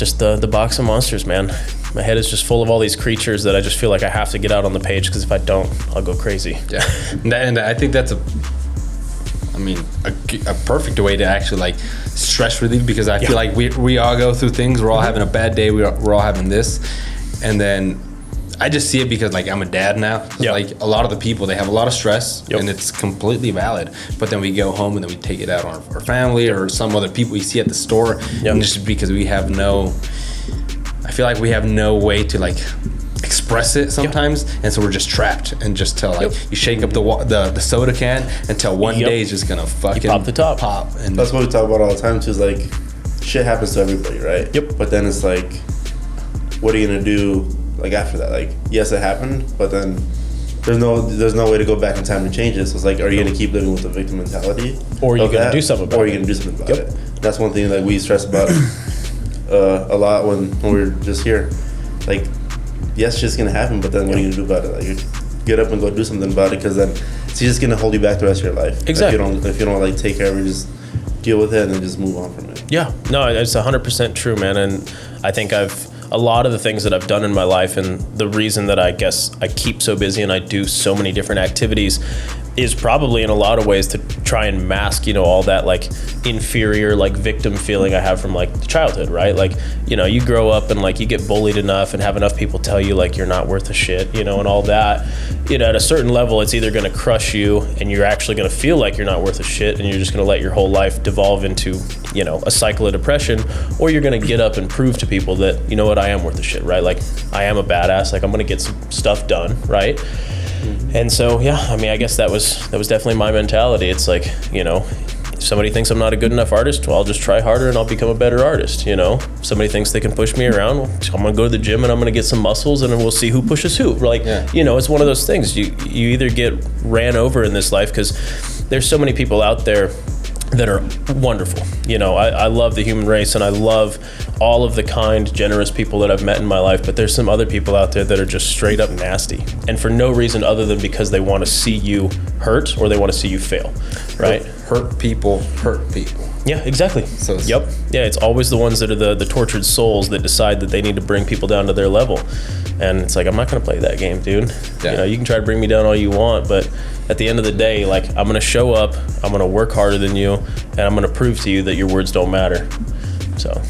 just the box of monsters, man. My head is just full of all these creatures that I just feel like I have to get out on the page, because if I don't, I'll go crazy. Yeah, and I think that's a perfect way to actually like stress relief, because I feel like we all go through things. We're all having a bad day. We're all having this, and then I just see it because like I'm a dad now. So like a lot of the people, they have a lot of stress, and it's completely valid. But then we go home and then we take it out on our family or some other people we see at the store, and just because I feel like we have no way to like express it sometimes, and so we're just trapped, and just till like you shake up the soda can until one day is just gonna fucking pop the top. And that's what we talk about all the time too, is like shit happens to everybody, right? But then it's like, what are you gonna do like after that? Like, yes, it happened, but then there's no way to go back in time to change it. So it's like, are you gonna keep living with the victim mentality, or are you gonna do something about it? Or are you gonna do something about it? That's one thing that we stress about a lot when we're just here. Like, yes, shit's gonna happen, but then what are you gonna do about it? Like, you get up and go do something about it, because then it's just gonna hold you back the rest of your life. Exactly. If you don't like take care of it, just deal with it and then just move on from it. Yeah, no, it's 100% true, man. And I think a lot of the things that I've done in my life, and the reason that I guess I keep so busy and I do so many different activities, is probably in a lot of ways to try and mask, all that like inferior, like victim feeling I have from like childhood, right? Like, you grow up and like you get bullied enough and have enough people tell you like you're not worth a shit, and all that, at a certain level, it's either going to crush you and you're actually going to feel like you're not worth a shit, and you're just going to let your whole life devolve into, a cycle of depression, or you're going to get up and prove to people that, what, I am worth a shit, right? Like, I am a badass, like I'm going to get some stuff done, right? And so, I guess that was definitely my mentality. It's like, if somebody thinks I'm not a good enough artist, well, I'll just try harder and I'll become a better artist, If somebody thinks they can push me around, well, I'm going to go to the gym and I'm going to get some muscles, and then we'll see who pushes who. Like, it's one of those things. You either get ran over in this life, because there's so many people out there that are wonderful. I love the human race, and I love all of the kind, generous people that I've met in my life, but there's some other people out there that are just straight up nasty, and for no reason other than because they want to see you hurt, or they want to see you fail, right? Hurt people. Yeah, exactly. So it's always the ones that are the tortured souls that decide that they need to bring people down to their level. And it's like, I'm not going to play that game, dude. You can try to bring me down all you want, but at the end of the day, like, I'm going to show up, I'm going to work harder than you, and I'm going to prove to you that your words don't matter. So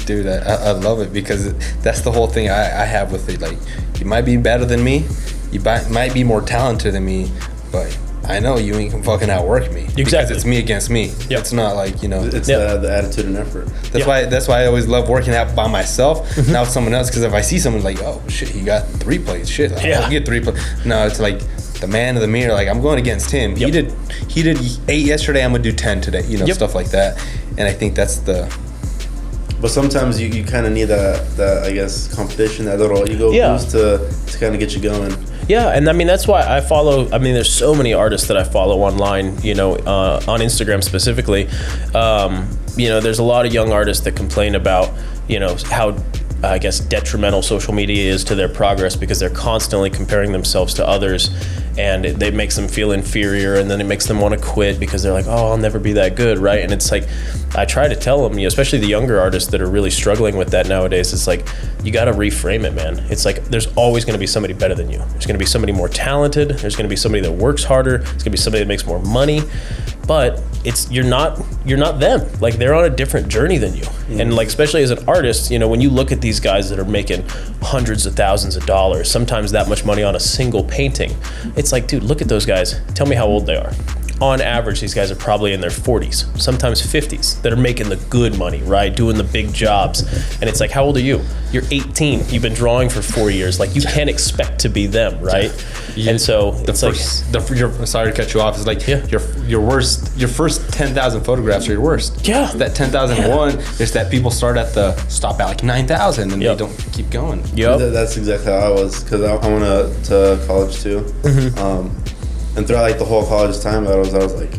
dude, I love it, because that's the whole thing I have with it. Like, you might be better than me, you might be more talented than me, but I know you ain't gonna fucking outwork me. Exactly. Because it's me against me. It's not like, It's the attitude and effort. That's why I always love working out by myself, not with someone else, because if I see someone like, oh shit, he got 3 plates, shit, I'll get 3 plates. No, it's like the man in the mirror, like, I'm going against him. He did 8 yesterday, I'm gonna do 10 today, stuff like that. And I think that's but sometimes you kind of need that, I guess, competition, that little ego boost to kind of get you going. Yeah, and that's why I follow, there's so many artists that I follow online, on Instagram specifically. There's a lot of young artists that complain about, how, I guess, detrimental social media is to their progress, because they're constantly comparing themselves to others, and it makes them feel inferior, and then it makes them want to quit because they're like, oh, I'll never be that good, right? And it's like, I try to tell them, especially the younger artists that are really struggling with that nowadays, it's like, you got to reframe it, man. It's like, there's always going to be somebody better than you. There's going to be somebody more talented. There's going to be somebody that works harder. There's going to be somebody that makes more money. But you're not them. Like, they're on a different journey than you. And like, especially as an artist, when you look at these guys that are making hundreds of thousands of dollars, sometimes that much money on a single painting, it's like, dude, look at those guys. Tell me how old they are. On average, these guys are probably in their 40s, sometimes 50s, that are making the good money, right? Doing the big jobs. And it's like, how old are you? You're 18. You've been drawing for 4 years. Like, you can't expect to be them, right? And so sorry to cut you off. It's like your first 10,000 photographs are your worst. Yeah. That 10,001 is that people start stop at like 9,000 and they don't keep going. That's exactly how I was, because I went to college too. And throughout like the whole college time, I was like,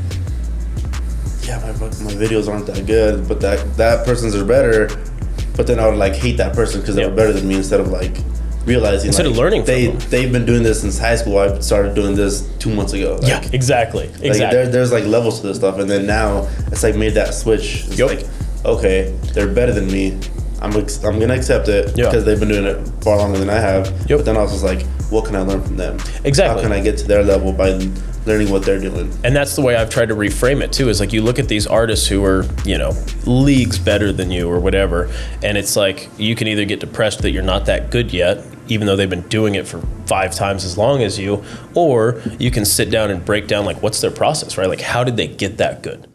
yeah, my videos aren't that good, but that person's are better. But then I would like hate that person because they were better than me, instead of like realizing of learning from them. They've been doing this since high school. I started doing this 2 months ago. Like, exactly. There's like levels to this stuff, and then now it's like made that switch. It's like, okay, they're better than me. I'm gonna accept it because they've been doing it far longer than I have. But then I was just like, what can I learn from them? Exactly. How can I get to their level by learning what they're doing? And that's the way I've tried to reframe it too, is like you look at these artists who are, you know, leagues better than you or whatever, and it's like you can either get depressed that you're not that good yet, even though they've been doing it for 5 times as long as you, or you can sit down and break down like what's their process, right? Like how did they get that good?